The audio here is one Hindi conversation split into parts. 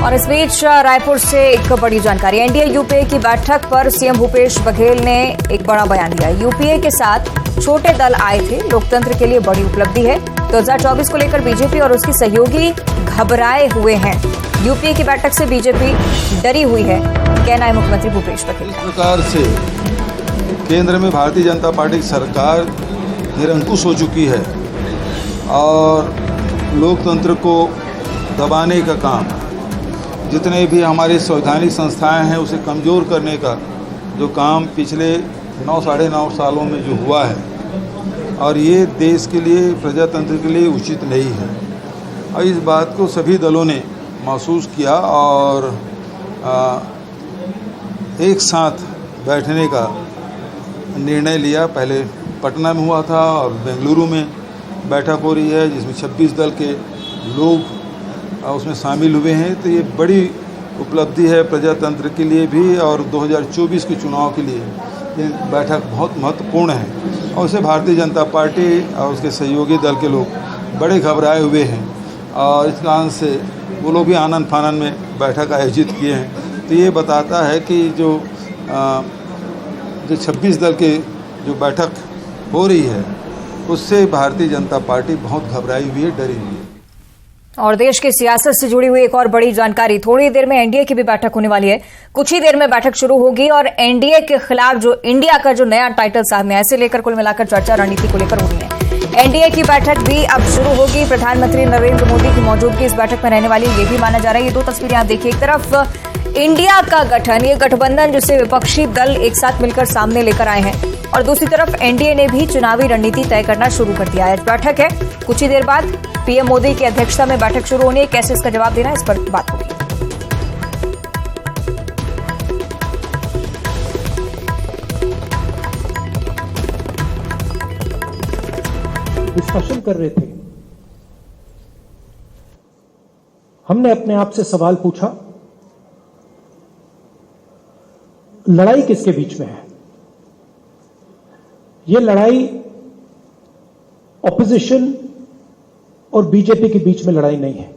और इस बीच रायपुर से एक बड़ी जानकारी। एनडीए यूपीए की बैठक पर सीएम भूपेश बघेल ने एक बड़ा बयान दिया। यूपीए के साथ छोटे दल आए थे, लोकतंत्र के लिए बड़ी उपलब्धि है। 2024 को लेकर बीजेपी और उसकी सहयोगी घबराए हुए हैं। यूपीए की बैठक से बीजेपी डरी हुई है, कहना है मुख्यमंत्री भूपेश बघेल। इस प्रकार से केंद्र में भारतीय जनता पार्टी की सरकार निरंकुश हो चुकी है और लोकतंत्र को दबाने का काम, जितने भी हमारी संवैधानिक संस्थाएं हैं उसे कमज़ोर करने का जो काम पिछले 9-9.5 सालों में जो हुआ है, और ये देश के लिए, प्रजातंत्र के लिए उचित नहीं है। और इस बात को सभी दलों ने महसूस किया और एक साथ बैठने का निर्णय लिया। पहले पटना में हुआ था और बेंगलुरु में बैठक हो रही है, जिसमें 26 दल के लोग उसमें शामिल हुए हैं। तो ये बड़ी उपलब्धि है प्रजातंत्र के लिए भी, और 2024 के चुनाव के लिए ये बैठक बहुत महत्वपूर्ण है। और उसे भारतीय जनता पार्टी और उसके सहयोगी दल के लोग बड़े घबराए हुए हैं और इस कारण से वो लोग भी आनन फानन में बैठक आयोजित किए हैं। तो ये बताता है कि जो 26 दल के जो बैठक हो रही है उससे भारतीय जनता पार्टी बहुत घबराई हुई है, डरी हुई है। और देश की सियासत से जुड़ी हुई एक और बड़ी जानकारी। थोड़ी देर में एनडीए की भी बैठक होने वाली है। कुछ ही देर में बैठक शुरू होगी और एनडीए के खिलाफ जो इंडिया का जो नया टाइटल सामने है, ऐसे लेकर कुल मिलाकर चर्चा रणनीति को लेकर हो रही है। एनडीए की बैठक भी अब शुरू होगी। प्रधानमंत्री नरेंद्र मोदी की मौजूदगी इस बैठक में रहने वाली, ये भी माना जा रहा है। ये दो तस्वीरें आप देखिए, एक तरफ इंडिया का गठन, ये गठबंधन जिसे विपक्षी दल एक साथ मिलकर सामने लेकर आए हैं, और दूसरी तरफ एनडीए ने भी चुनावी रणनीति तय करना शुरू कर दिया है। बैठक है, कुछ ही देर बाद पीएम मोदी की अध्यक्षता में बैठक शुरू होनी है। कैसे इसका जवाब देना, इस पर बात होगी। डिस्कशन कर रहे थे, हमने अपने आप से सवाल पूछा, लड़ाई किसके बीच में है? ये लड़ाई ऑपोजिशन और बीजेपी के बीच में लड़ाई नहीं है।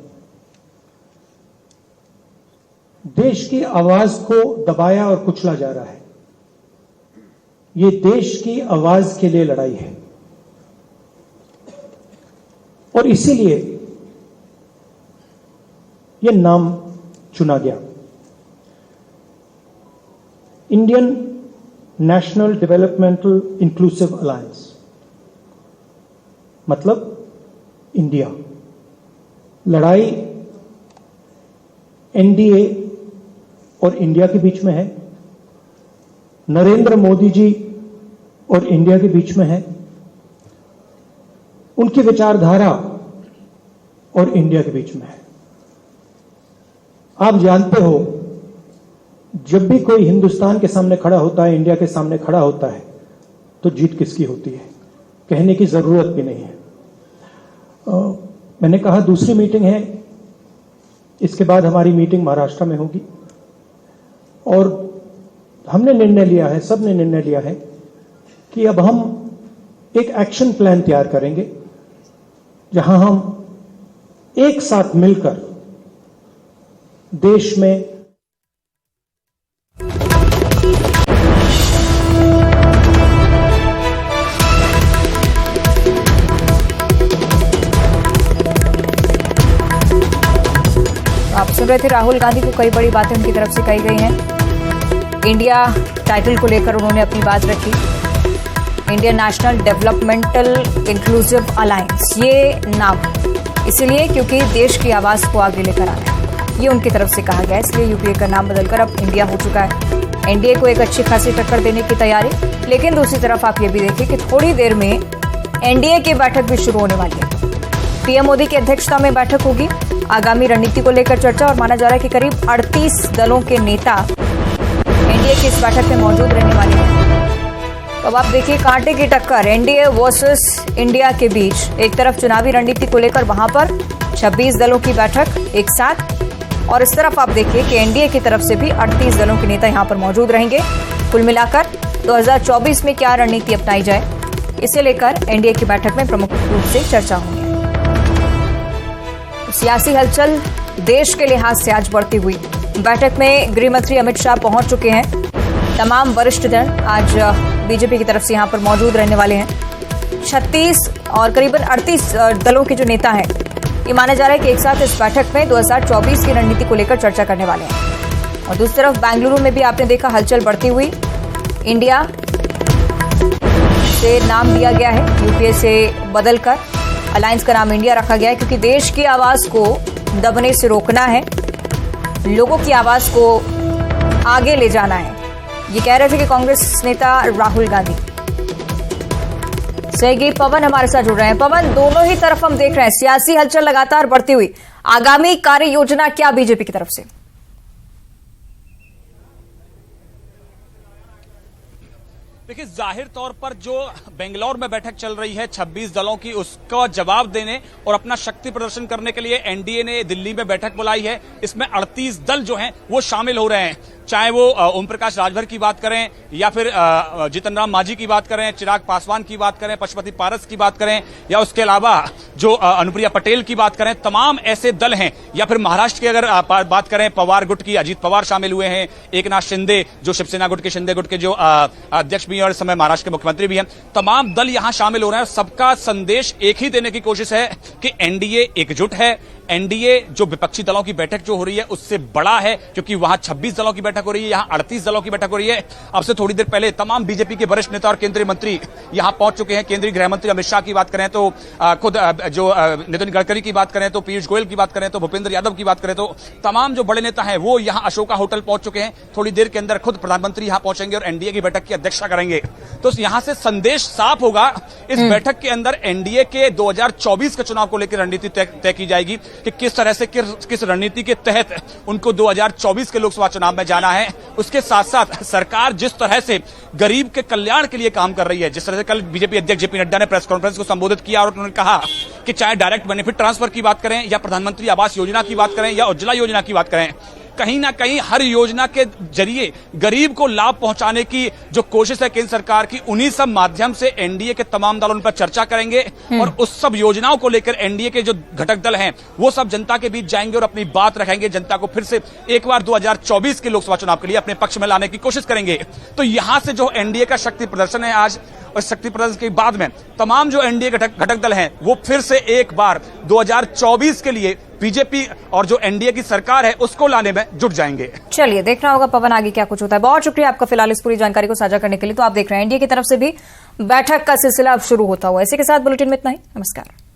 देश की आवाज को दबाया और कुचला जा रहा है। ये देश की आवाज के लिए लड़ाई है और इसीलिए ये नाम चुना गया, Indian national developmental inclusive alliance, मतलब इंडिया। लड़ाई एनडीए और इंडिया के बीच में है, नरेंद्र मोदी जी और इंडिया के बीच में है, उनकी विचारधारा और इंडिया के बीच में है। आप जानते हो, जब भी कोई हिंदुस्तान के सामने खड़ा होता है, इंडिया के सामने खड़ा होता है, तो जीत किसकी होती है, कहने की जरूरत भी नहीं है। मैंने कहा दूसरी मीटिंग है, इसके बाद हमारी मीटिंग महाराष्ट्र में होगी और हमने निर्णय लिया है, सबने निर्णय लिया है कि अब हम एक एक्शन प्लान तैयार करेंगे जहां हम एक साथ मिलकर देश में आप सुन रहे थे राहुल गांधी को, कई बड़ी बातें उनकी तरफ से कही गई हैं। इंडिया टाइटल को लेकर उन्होंने अपनी बात रखी। Indian national developmental inclusive alliance, ये नाम इसलिए क्योंकि देश की आवाज को आगे लेकर आना है, ये उनकी तरफ से कहा गया। इसलिए यूपीए का नाम बदलकर अब इंडिया हो चुका है। एनडीए को एक अच्छी खासी टक्कर देने की तैयारी। लेकिन दूसरी तरफ आप ये भी देखिए कि थोड़ी देर में एनडीए की बैठक भी शुरू होने वाली है। पीएम मोदी की अध्यक्षता में बैठक होगी। आगामी रणनीति को लेकर चर्चा, और माना जा रहा है कि करीब 38 दलों के नेता एनडीए की इस बैठक में मौजूद रहने वाले हैं। तो अब आप देखिए कांटे की टक्कर एनडीए वर्सेस इंडिया के बीच। एक तरफ चुनावी रणनीति को लेकर वहां पर 26 दलों की बैठक एक साथ, और इस तरफ आप देखिए कि एनडीए की तरफ से भी 38 दलों के नेता यहां पर मौजूद रहेंगे। कुल मिलाकर 2024 में क्या रणनीति अपनाई जाए, इसे लेकर एनडीए की बैठक में प्रमुख रूप से चर्चा होगी। सियासी हलचल देश के लिहाज से आज बढ़ती हुई। बैठक में गृह मंत्री अमित शाह पहुंच चुके हैं। तमाम वरिष्ठ दल आज बीजेपी की तरफ से यहां पर मौजूद रहने वाले हैं। 36 और करीबन 38 दलों के जो नेता हैं, ये माना जा रहा है कि एक साथ इस बैठक में 2024 की रणनीति को लेकर चर्चा करने वाले हैं। और दूसरी तरफ बेंगलुरु में भी आपने देखा हलचल बढ़ती हुई। इंडिया से नाम दिया गया है, यूपीए से बदलकर अलायंस का नाम इंडिया रखा गया है, क्योंकि देश की आवाज को दबने से रोकना है, लोगों की आवाज को आगे ले जाना है। ये कह रहे थे कि कांग्रेस नेता राहुल गांधी। सहयोगी पवन हमारे साथ जुड़ रहे हैं। पवन, दोनों ही तरफ हम देख रहे हैं सियासी हलचल लगातार बढ़ती हुई। आगामी कार्य योजना क्या बीजेपी की तरफ से? देखिए, जाहिर तौर पर जो बेंगलौर में बैठक चल रही है 26 दलों की, उसका जवाब देने और अपना शक्ति प्रदर्शन करने के लिए एनडीए ने दिल्ली में बैठक बुलाई है। इसमें 38 दल जो हैं वो शामिल हो रहे हैं, चाहे वो ओम प्रकाश राजभर की बात करें या फिर जीतन राम मांझी की बात करें, चिराग पासवान की बात करें, पशुपति पारस की बात करें, या उसके अलावा जो अनुप्रिया पटेल की बात करें। तमाम ऐसे दल हैं। या फिर महाराष्ट्र की अगर बात करें, पवार गुट की अजीत पवार शामिल हुए हैं, एकनाथ शिंदे जो शिवसेना गुट के शिंदे गुट के जो अध्यक्ष भी हैं और इस समय महाराष्ट्र के मुख्यमंत्री भी हैं। तमाम दल यहां शामिल हो रहे हैं। सबका संदेश एक ही देने की कोशिश है कि एनडीए एकजुट है। एनडीए जो विपक्षी दलों की बैठक जो हो रही है उससे बड़ा है, क्योंकि वहां 26 दलों की बैठक हो रही है, यहां 38 दलों की बैठक हो रही है। अब से थोड़ी देर पहले तमाम बीजेपी के वरिष्ठ नेता और केंद्रीय मंत्री यहां पहुंच चुके हैं। केंद्रीय गृह मंत्री अमित शाह की बात करें तो खुद जो नितिन गडकरी की बात करें तो पीयूष गोयल की बात करें तो भूपेंद्र यादव की बात करें तो तमाम जो बड़े नेता हैं वो यहां अशोका होटल पहुंच चुके हैं। थोड़ी देर के अंदर खुद प्रधानमंत्री यहां पहुंचेंगे और एनडीए की बैठक की अध्यक्षता करेंगे। तो यहां से संदेश साफ होगा। इस बैठक के अंदर एनडीए के 2024 के चुनाव को लेकर रणनीति तय की जाएगी कि किस तरह से किस रणनीति के तहत उनको 2024 के लोकसभा चुनाव में जाना है। उसके साथ साथ सरकार जिस तरह से गरीब के कल्याण के लिए काम कर रही है, जिस तरह से कल बीजेपी अध्यक्ष जेपी नड्डा ने प्रेस कॉन्फ्रेंस को संबोधित किया और उन्होंने कहा कि चाहे डायरेक्ट बेनिफिट ट्रांसफर की बात करें या प्रधानमंत्री आवास योजना की बात करें या उज्ज्वला योजना की बात करें, कहीं ना कहीं हर योजना के जरिए गरीब को लाभ पहुंचाने की जो कोशिश है केंद्र सरकार की, उन्हीं सब माध्यम से एनडीए के तमाम दल उन पर चर्चा करेंगे और उस सब योजनाओं को लेकर एनडीए के जो घटक दल हैं वो सब जनता के बीच जाएंगे और अपनी बात रखेंगे। जनता को फिर से एक बार 2024 के लोकसभा चुनाव के लिए अपने पक्ष में लाने की कोशिश करेंगे। तो यहां से जो एनडीए का शक्ति प्रदर्शन है आज, और शक्ति प्रदर्शन के बाद में तमाम जो एनडीए घटक दल हैं वो फिर से एक बार 2024 के लिए बीजेपी और जो एनडीए की सरकार है उसको लाने में जुट जाएंगे। चलिए, देखना होगा पवन आगे क्या कुछ होता है। बहुत शुक्रिया आपका फिलहाल इस पूरी जानकारी को साझा करने के लिए। तो आप देख रहे हैं एनडीए की तरफ से भी बैठक का सिलसिला अब शुरू होता हुआ। इसी के साथ बुलेटिन में इतना ही। नमस्कार।